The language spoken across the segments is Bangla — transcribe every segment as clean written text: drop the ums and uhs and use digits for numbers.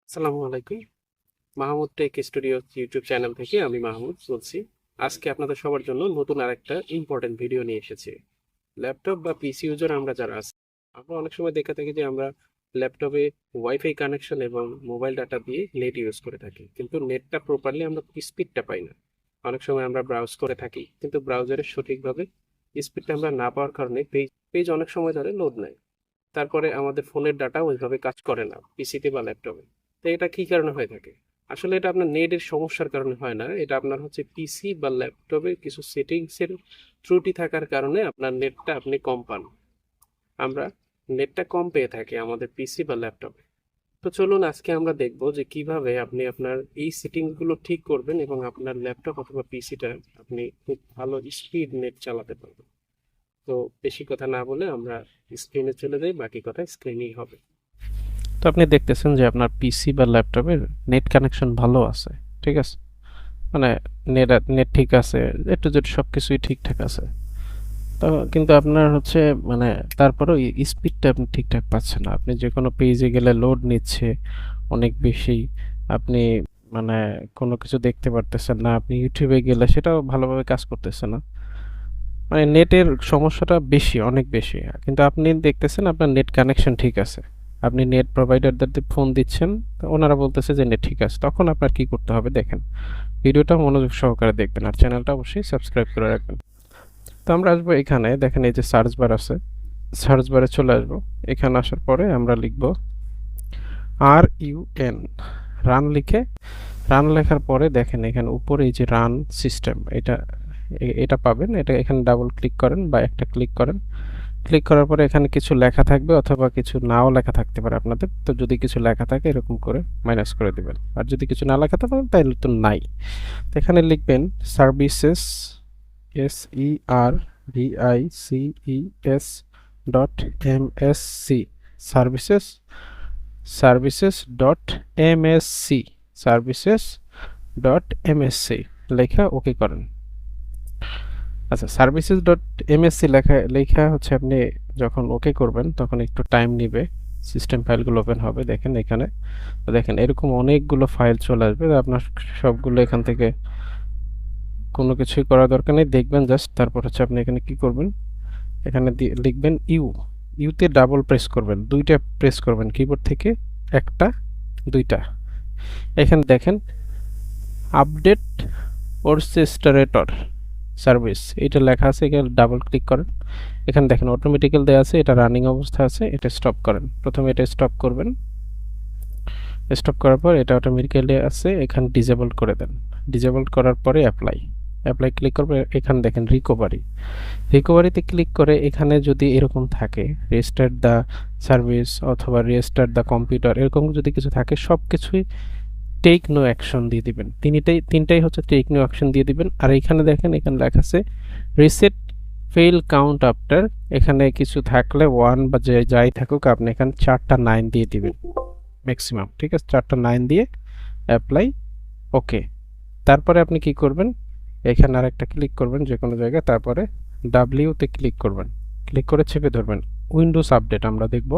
আসসালামু আলাইকুম। Mahmud take studio YouTube channel থেকে আমি মাহমুদ বলছি। আজকে আপনাদের সবার জন্য নতুন আরেকটা ইম্পর্টেন্ট ভিডিও নিয়ে এসেছি। ল্যাপটপ বা পিসি ইউজার আমরা যারা আছি, আমরা অনেক সময় দেখে থাকি যে আমরা ল্যাপটপে ওয়াইফাই কানেকশন এবং মোবাইল ডাটা দিয়ে নেট ইউজ করে থাকি, কিন্তু নেটটা প্রপারলি আমরা স্পিডটা পাই না। অনেক সময় আমরা ব্রাউজ করে থাকি, কিন্তু ব্রাউজারের সঠিকভাবে স্পিডটা আমরা না পাওয়ার কারণে পেজ পেজ অনেক সময় ধরে লোড নেয়। তারপরে আমাদের ফোনের ডাটা ওইভাবে কাজ করে না পিসিতে বা ল্যাপটপে। তো এটা কি কারণে হয়ে থাকে? আসলে এটা আপনার নেটের সমস্যার কারণে হয় না, এটা আপনার হচ্ছে পিসি বা ল্যাপটপে কিছু সেটিংসের ত্রুটি থাকার কারণে আপনার নেটটা আপনি কম পান। আমরা নেটটা কম পেয়ে থাকি আমাদের পিসি বা ল্যাপটপে। তো চলুন আজকে আমরা দেখব যে কিভাবে আপনি আপনার এই সেটিংসগুলো ঠিক করবেন এবং আপনার ল্যাপটপ অথবা পিসিটা আপনি খুব ভালো স্পিড নেট চালাতে পারবেন। তো বেশি কথা না বলে আমরা স্ক্রিনে চলে যাই, বাকি কথা স্ক্রিনেই হবে। তো আপনি দেখতেছেন যে আপনার পিসি বা ল্যাপটপের নেট কানেকশন ভালো আছে, ঠিক আছে, মানে নেট নেট ঠিক আছে, একটু যেটা সব কিছুই ঠিকঠাক আছে। তো কিন্তু আপনার হচ্ছে মানে তারপরেও স্পিডটা আপনি ঠিকঠাক পাচ্ছেন না। আপনি যে কোনো পেজে গেলে লোড নিচ্ছে অনেক বেশি। আপনি মানে কোনো কিছু দেখতে পারতেছেন না। আপনি ইউটিউবে গেলে সেটাও ভালোভাবে কাজ করতেছে না। মানে নেটের সমস্যাটা বেশি, অনেক বেশি। কিন্তু আপনি দেখতেছেন আপনার নেট কানেকশন ঠিক আছে। আপনি নেট প্রোভাইডারদের ফোন দিচ্ছেন, তো ওনারা বলতেছে যে নেট ঠিক আছে। তখন আপনার কি করতে হবে দেখেন। ভিডিওটা মনোযোগ সহকারে দেখবেন আর চ্যানেলটা অবশ্যই সাবস্ক্রাইব করে রাখবেন। তো আমরা আসবো এখানে, দেখেন এই যে সার্চ বার আছে, সার্চ বারে চলে আসবো। এখানে আসার পরে আমরা লিখব RUN, রান লিখে, রান লেখার পরে দেখেন এখানে উপরে এই যে রান সিস্টেম, এটা এটা পাবেন। এটা এখানে ডাবল ক্লিক করেন বা একটা ক্লিক করেন। ক্লিক করার পরে এখানে কিছু লেখা থাকবে অথবা কিছু নাও লেখা থাকতে পারে আপনাদের। তো যদি কিছু লেখা থাকে এরকম করে মাইনাস করে দিবেন, আর যদি কিছু না লেখা থাকে তাহলে তো নাই। তো এখানে লিখবেন services, SERVICES .MSC, services, services services MSC লেখা ওকে করেন। আচ্ছা, সার্ভিসেস ডট এমএসসি লেখা লেখা হচ্ছে আপনি যখন ওকে করবেন তখন একটু টাইম নেবে, সিস্টেম ফাইলগুলো ওপেন হবে। দেখেন এখানে, তো দেখেন এরকম অনেকগুলো ফাইল চলে আসবে। তো আপনার সবগুলো এখান থেকে কোনো কিছুই করার দরকার নেই, দেখবেন জাস্ট। তারপর হচ্ছে আপনি এখানে কি করবেন, এখানে লিখবেন ইউতে ডাবল প্রেস করবেন, দুইটা প্রেস করবেন কিবোর্ড থেকে, একটা দুইটা। এখানে দেখেন আপডেট ওরচেস্ট্রেটর সার্ভিস এটা লেখা আছে, এখানে ডাবল ক্লিক করেন। এখানে দেখেন অটোমেটিক্যাল দেওয়া আছে, এটা রানিং অবস্থা আছে, এটা স্টপ করেন। প্রথমে এটা স্টপ করবেন, স্টপ করার পর এটা অটোমেটিক্যালি আছে, এখানে ডিসেবল করে দেন। ডিসেবল করার পরে অ্যাপ্লাই ক্লিক করবে। এখানে দেখেন রিকভারিতে ক্লিক করে এখানে যদি এরকম থাকে রিস্টার্ট দ্য সার্ভিস অথবা রিস্টার্ট দ্য কম্পিউটার, এরকম যদি কিছু থাকে সব কিছুই টেক নো অ্যাকশন দিয়ে দিবেন। তিনটাই হচ্ছে টেক নো অ্যাকশন দিয়ে দিবেন। আর এখানে দেখেন এখানে লেখা আছে রিসেট ফেল কাউন্ট আফটার, এখানে কিছু থাকলে ওয়ান বা যাই থাকুক আপনি এখানে 4টা 9 দিয়ে দিবেন ম্যাক্সিমাম, ঠিক আছে। 4টা 9 দিয়ে অ্যাপ্লাই ওকে। তারপরে আপনি কি করবেন, এখানে আরেকটা ক্লিক করবেন যে কোনো জায়গায়, তারপরে ডাব্লিউতে ক্লিক করবেন, ক্লিক করে চেপে ধরবেন। উইন্ডোজ আপডেট আমরা দেখব।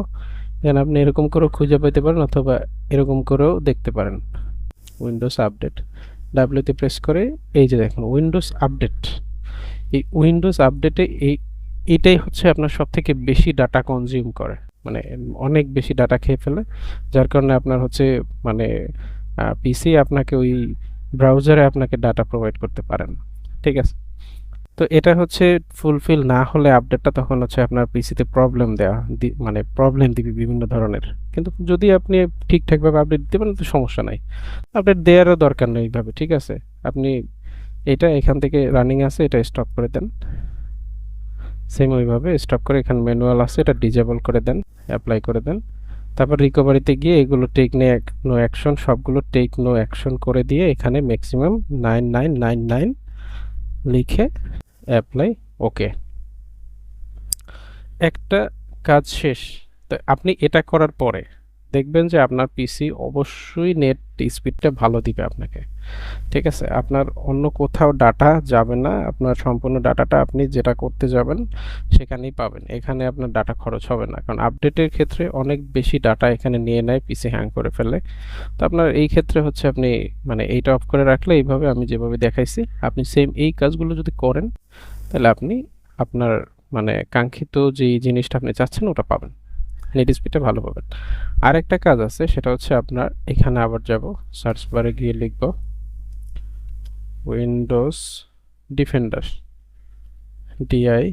এখানে আপনি এরকম করেও খুঁজে পেতে পারেন অথবা এরকম করেও দেখতে পারেন। উইন্ডোজ আপডেট, ডাব্লিউতে প্রেস করে এই যে দেখুন উইন্ডোজ আপডেট। এই উইন্ডোজ আপডেটে এটাই হচ্ছে আপনার সব থেকে বেশি ডাটা কনজিউম করে, মানে অনেক বেশি ডাটা খেয়ে ফেলে। যার কারণে আপনার হচ্ছে মানে পিসি আপনাকে ওই ব্রাউজারে আপনাকে ডাটা প্রোভাইড করতে পারেন, ঠিক আছে। তো এটা হচ্ছে ফুলফিল না হলে আপডেটটা তখন হচ্ছে আপনার পিসিতে প্রবলেম মানে প্রবলেম দিবে বিভিন্ন ধরনের। কিন্তু যদি আপনি ঠিকঠাকভাবে আপডেট দিতে পারেন তো সমস্যা নাই, আপডেট দেওয়ারও দরকার নেই এইভাবে, ঠিক আছে। আপনি এটা এখান থেকে রানিং আছে এটা স্টপ করে দেন, সেম ওইভাবে স্টপ করে এখানে ম্যানুয়াল আছে এটা ডিজেবল করে দেন, অ্যাপ্লাই করে দেন। তারপর রিকভারিতে গিয়ে এগুলো টেক নো অ্যাকশন, সবগুলো টেক নো অ্যাকশন করে দিয়ে এখানে ম্যাক্সিমাম 9999 লিখে অ্যাপ্লাই ওকে। একটা কাজ শেষ। তো আপনি এটা করার পরে দেখবেন যে আপনার পিসি অবশ্যই নেট স্পিডটা ভালো দিবে আপনাকে। ঠিক আছে? আপনার অন্য কোথাও ডাটা যাবে না। আপনার সম্পূর্ণ ডাটাটা আপনি যেটা করতে যাবেন সেখানেই পাবেন। এখানে আপনার ডাটা খরচ হবে না। কারণ আপডেটের ক্ষেত্রে অনেক বেশি ডাটা এখানে নিয়ে নেয়, পিসি হ্যাং করে ফেলে। তো আপনার এই ক্ষেত্রে হচ্ছে আপনি মানে এইটা অফ করে রাখলে এইভাবে আমি যেভাবে দেখাইছি, আপনি সেম এই কাজগুলো যদি করেন তাহলে আপনি আপনার মানে কাঙ্ক্ষিত যেই জিনিসটা আপনি চাচ্ছেন ওটা পাবেন। নেট স্পিডটা ভালো পাবেন। আরেকটা কাজ আছে সেটা হচ্ছে আপনার এখানে আবার যাব, সার্চ বারে গিয়ে লিখব উইন্ডোজ ডিফেন্ডার, ডিআই,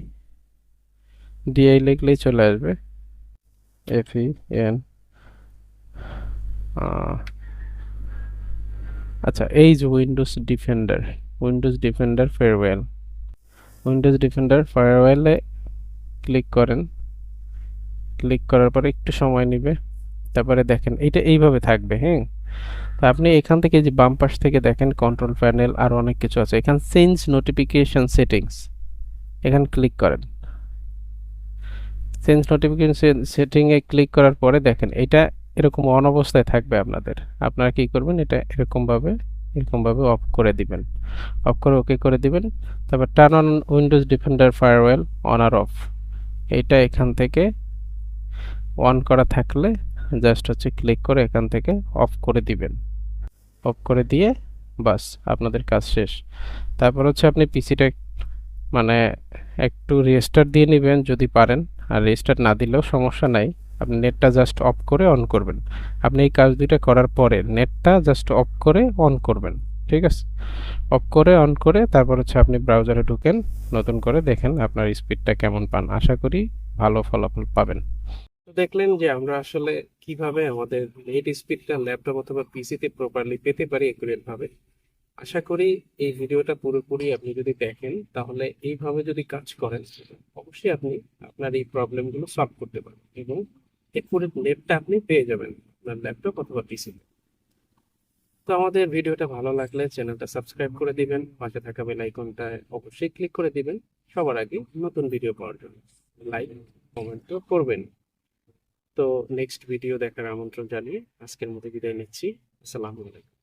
ডিআই লিখলেই চলে আসবে, FEN। আচ্ছা, এই যে Windows Defender, Windows Defender firewall, Windows Defender ফায়ারওয়েলে ক্লিক করেন। ক্লিক করার পরে একটু সময় নেবে, তারপরে দেখেন এইটা এইভাবে থাকবে। হ্যাঁ, তো আপনি এখান থেকে যে বাম পাশ থেকে দেখেন কন্ট্রোল প্যানেল আর অনেক কিছু আছে, এখানে চেঞ্জ নোটিফিকেশন সেটিংস, এখানে ক্লিক করেন। চেঞ্জ নোটিফিকেশন সেটিংয়ে ক্লিক করার পরে দেখেন এটা এরকম অন অবস্থায় থাকবে আপনাদের। আপনারা কি করবেন, এটা এরকমভাবে অফ করে দিবেন, অফ করে ওকে করে দিবেন। তারপর turn on Windows Defender Firewall on আর অফ, এটা এখান থেকে অন করা থাকলে জাস্ট হচ্ছে ক্লিক করে এখান থেকে অফ করে দিবেন। অফ করে দিয়ে বাস আপনাদের কাজ শেষ। তারপর হচ্ছে আপনি পিসিটা মানে একটু রেস্টার্ট দিয়ে নেবেন যদি পারেন, আর রেস্টার্ট না দিলেও সমস্যা নাই। আপনি নেটটা জাস্ট অফ করে অন করবেন। আপনি এই কাজ দুইটা করার পরে নেটটা জাস্ট অফ করে অন করবেন। ঠিক আছে? অফ করে অন করে তারপর হচ্ছে আপনি ব্রাউজারে ঢুকেন, নতুন করে দেখেন আপনার স্পিডটা কেমন পান। আশা করি ভালো ফলাফল পাবেন। তো দেখলেন যে আমরা আসলে কিভাবে আমাদের নেট স্পিডটা ল্যাপটপ অথবা পিসিতে প্রপারলি পেতে পারি একুরেট ভাবে। আশা করি এই ভিডিওটা পুরোপুরি আপনি যদি দেখেন তাহলে এইভাবে যদি কাজ করেন অবশ্যই আপনি আপনার এই প্রবলেমগুলো সলভ করতে পারবেন এবং একুরেট নেটটা আপনি পেয়ে যাবেন আপনার ল্যাপটপ অথবা পিসিতে। তো আমাদের ভিডিওটা ভালো লাগলে চ্যানেলটা সাবস্ক্রাইব করে দিবেন, পাশে থাকা বেল আইকনটা অবশ্যই ক্লিক করে দিবেন সবার আগে নতুন ভিডিও পাওয়ার জন্য। লাইক কমেন্ট তো করবেন। তো নেক্সট ভিডিও দেখার আমন্ত্রণ জানিয়ে আজকের মতো বিদায় নিচ্ছি। আসসালামু আলাইকুম।